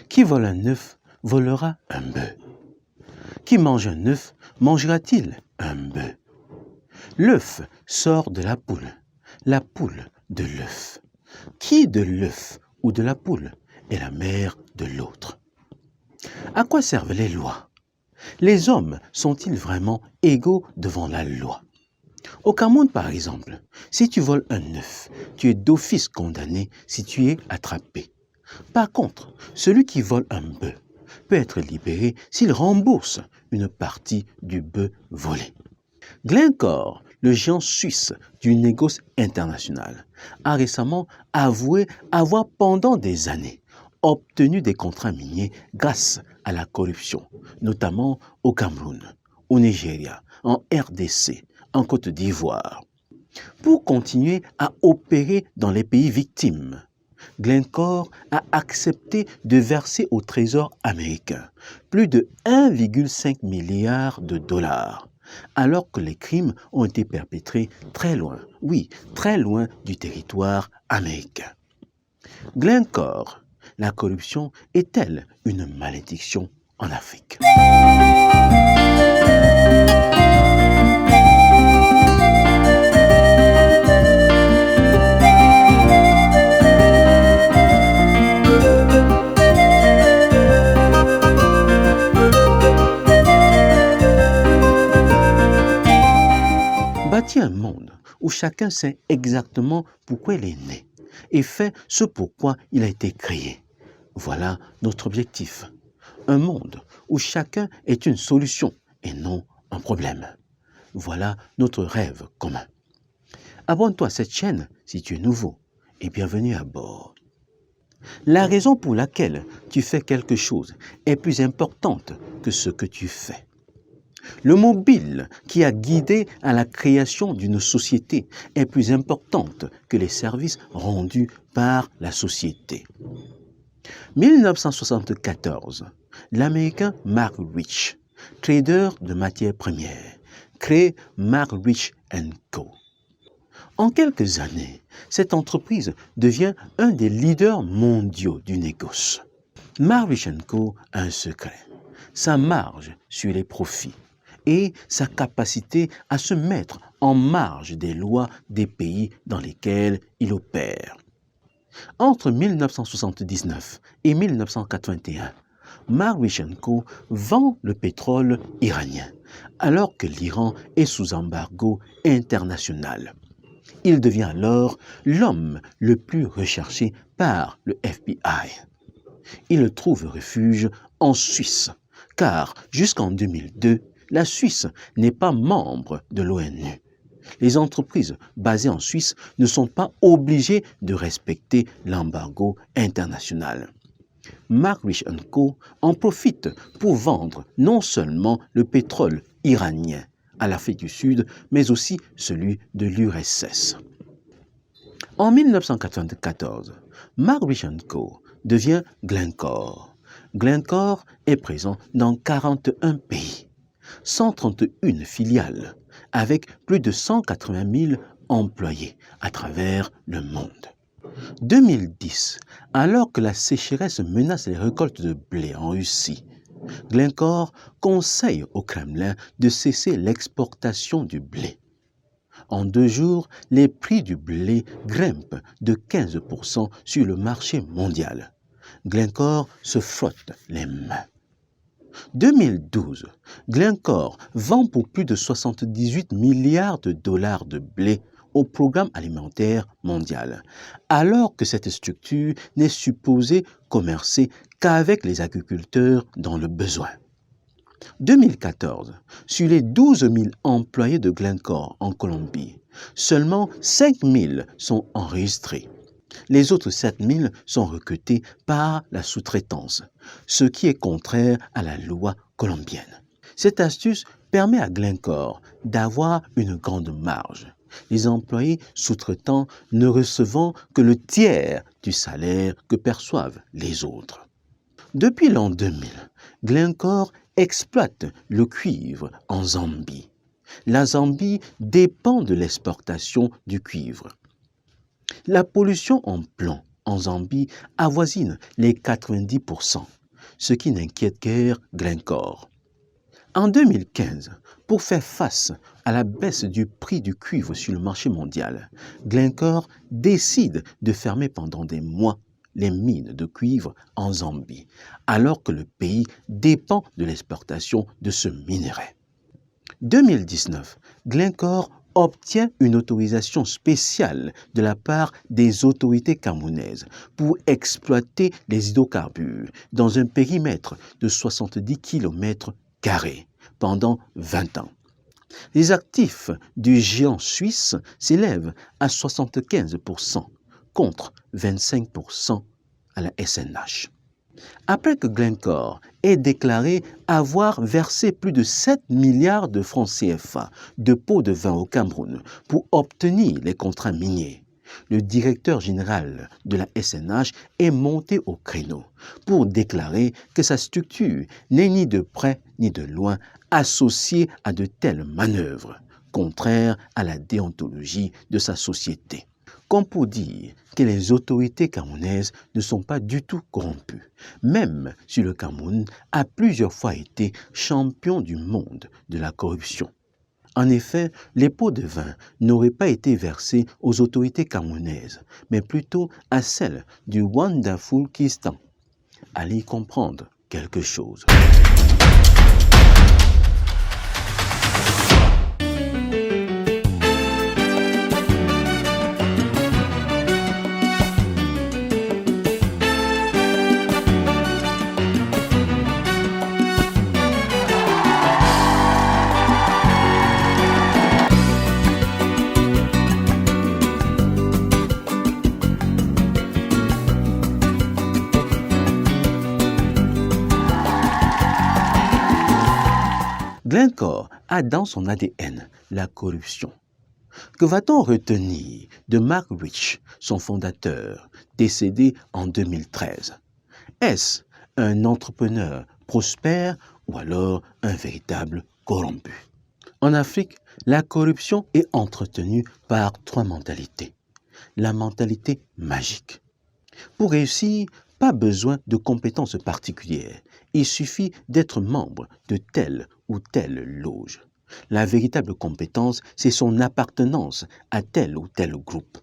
Qui vole un œuf volera un bœuf. Qui mange un œuf mangera-t-il un bœuf? L'œuf sort de la poule de l'œuf. Qui de l'œuf ou de la poule est la mère de l'autre? À quoi servent les lois? Les hommes sont-ils vraiment égaux devant la loi? Au Cameroun, par exemple, si tu voles un œuf, tu es d'office condamné si tu es attrapé. Par contre, celui qui vole un bœuf peut être libéré s'il rembourse une partie du bœuf volé. Glencore, le géant suisse du négoce international, a récemment avoué avoir pendant des années obtenu des contrats miniers grâce à la corruption, notamment au Cameroun, au Nigeria, en RDC, en Côte d'Ivoire. Pour continuer à opérer dans les pays victimes, Glencore a accepté de verser au Trésor américain plus de 1,5 milliard de dollars, alors que les crimes ont été perpétrés très loin, oui, très loin du territoire américain. Glencore, la corruption est-elle une malédiction en Afrique? Bâtir un monde où chacun sait exactement pourquoi il est né et fait ce pourquoi il a été créé. Voilà notre objectif. Un monde où chacun est une solution et non un problème. Voilà notre rêve commun. Abonne-toi à cette chaîne si tu es nouveau et bienvenue à bord. La raison pour laquelle tu fais quelque chose est plus importante que ce que tu fais. Le mobile qui a guidé à la création d'une société est plus importante que les services rendus par la société. 1974, l'Américain Mark Rich, trader de matières premières, crée Mark Rich & Co. En quelques années, cette entreprise devient un des leaders mondiaux du négoce. Mark Rich & Co a un secret, sa marge sur les profits et sa capacité à se mettre en marge des lois des pays dans lesquels il opère. Entre 1979 et 1981, Mark Rich & Co vend le pétrole iranien, alors que l'Iran est sous embargo international. Il devient alors l'homme le plus recherché par le FBI. Il trouve refuge en Suisse, car jusqu'en 2002, la Suisse n'est pas membre de l'ONU. Les entreprises basées en Suisse ne sont pas obligées de respecter l'embargo international. Mark Rich & Co en profite pour vendre non seulement le pétrole iranien à l'Afrique du Sud, mais aussi celui de l'URSS. En 1994, Mark Rich & Co devient Glencore. Glencore est présent dans 41 pays. 131 filiales, avec plus de 180 000 employés à travers le monde. 2010, alors que la sécheresse menace les récoltes de blé en Russie, Glencore conseille au Kremlin de cesser l'exportation du blé. En 2 jours, les prix du blé grimpent de 15% sur le marché mondial. Glencore se frotte les mains. 2012, Glencore vend pour plus de 78 milliards de dollars de blé au Programme alimentaire mondial, alors que cette structure n'est supposée commercer qu'avec les agriculteurs dans le besoin. 2014, sur les 12 000 employés de Glencore en Colombie, seulement 5 000 sont enregistrés. Les autres 7 000 sont recrutés par la sous-traitance, ce qui est contraire à la loi colombienne. Cette astuce permet à Glencore d'avoir une grande marge, les employés sous-traitants ne recevant que le tiers du salaire que perçoivent les autres. Depuis l'an 2000, Glencore exploite le cuivre en Zambie. La Zambie dépend de l'exportation du cuivre. La pollution en plomb en Zambie avoisine les 90%, ce qui n'inquiète guère Glencore. En 2015, pour faire face à la baisse du prix du cuivre sur le marché mondial, Glencore décide de fermer pendant des mois les mines de cuivre en Zambie, alors que le pays dépend de l'exportation de ce minerai. 2019, Glencore obtient une autorisation spéciale de la part des autorités camerounaises pour exploiter les hydrocarbures dans un périmètre de 70 km² pendant 20 ans. Les actifs du géant suisse s'élèvent à 75% contre 25% à la SNH. Après que Glencore ait déclaré avoir versé plus de 7 milliards de francs CFA de pots de vin au Cameroun pour obtenir les contrats miniers, le directeur général de la SNH est monté au créneau pour déclarer que sa structure n'est ni de près ni de loin associée à de telles manœuvres, contraires à la déontologie de sa société. Comme pour dire que les autorités camerounaises ne sont pas du tout corrompues, même si le Cameroun a plusieurs fois été champion du monde de la corruption. En effet, les pots de vin n'auraient pas été versés aux autorités camerounaises, mais plutôt à celles du Wonderful Kistan. Allez y comprendre quelque chose. Glencore a dans son ADN la corruption. Que va-t-on retenir de Mark Rich, son fondateur, décédé en 2013? Est-ce un entrepreneur prospère ou alors un véritable corrompu? En Afrique, la corruption est entretenue par 3 mentalités. La mentalité magique. Pour réussir, pas besoin de compétences particulières. Il suffit d'être membre de telle ou telle loge. La véritable compétence, c'est son appartenance à tel ou tel groupe.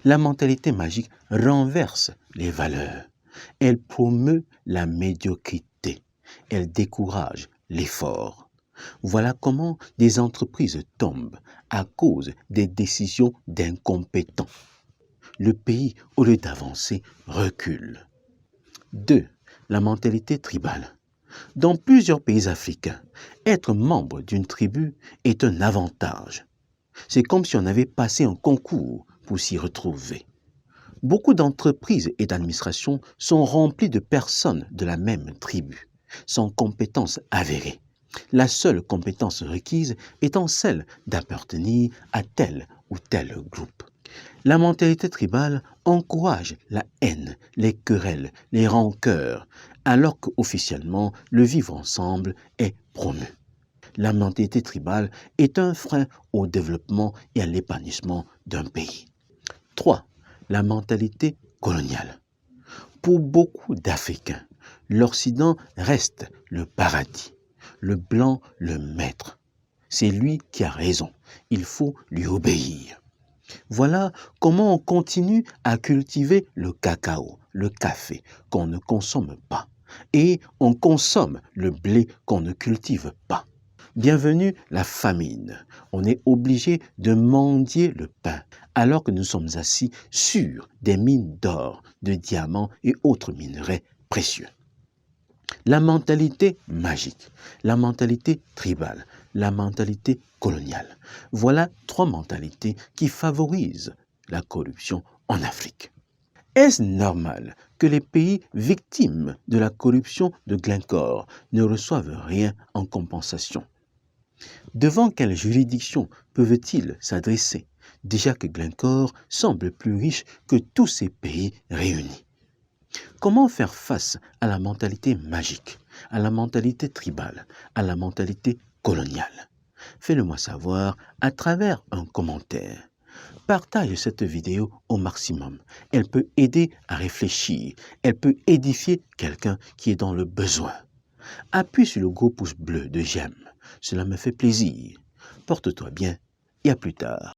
La mentalité magique renverse les valeurs. Elle promeut la médiocrité. Elle décourage l'effort. Voilà comment des entreprises tombent à cause des décisions d'incompétents. Le pays, au lieu d'avancer, recule. 2. La mentalité tribale. Dans plusieurs pays africains, être membre d'une tribu est un avantage. C'est comme si on avait passé un concours pour s'y retrouver. Beaucoup d'entreprises et d'administrations sont remplies de personnes de la même tribu, sans compétences avérées. La seule compétence requise étant celle d'appartenir à tel ou tel groupe. La mentalité tribale encourage la haine, les querelles, les rancœurs, alors qu'officiellement, le vivre ensemble est promu. La mentalité tribale est un frein au développement et à l'épanouissement d'un pays. 3. La mentalité coloniale. Pour beaucoup d'Africains, l'Occident reste le paradis, le blanc le maître. C'est lui qui a raison, il faut lui obéir. Voilà comment on continue à cultiver le cacao, le café qu'on ne consomme pas, et on consomme le blé qu'on ne cultive pas. Bienvenue la famine. On est obligé de mendier le pain alors que nous sommes assis sur des mines d'or, de diamants et autres minerais précieux. La mentalité magique, la mentalité tribale, la mentalité coloniale. Voilà 3 mentalités qui favorisent la corruption en Afrique. Est-ce normal que les pays victimes de la corruption de Glencore ne reçoivent rien en compensation? Devant quelle juridiction peuvent-ils s'adresser, déjà que Glencore semble plus riche que tous ces pays réunis? Comment faire face à la mentalité magique, à la mentalité tribale, à la mentalité coloniale? Fais-le moi savoir à travers un commentaire. Partage cette vidéo au maximum. Elle peut aider à réfléchir. Elle peut édifier quelqu'un qui est dans le besoin. Appuie sur le gros pouce bleu de j'aime. Cela me fait plaisir. Porte-toi bien et à plus tard.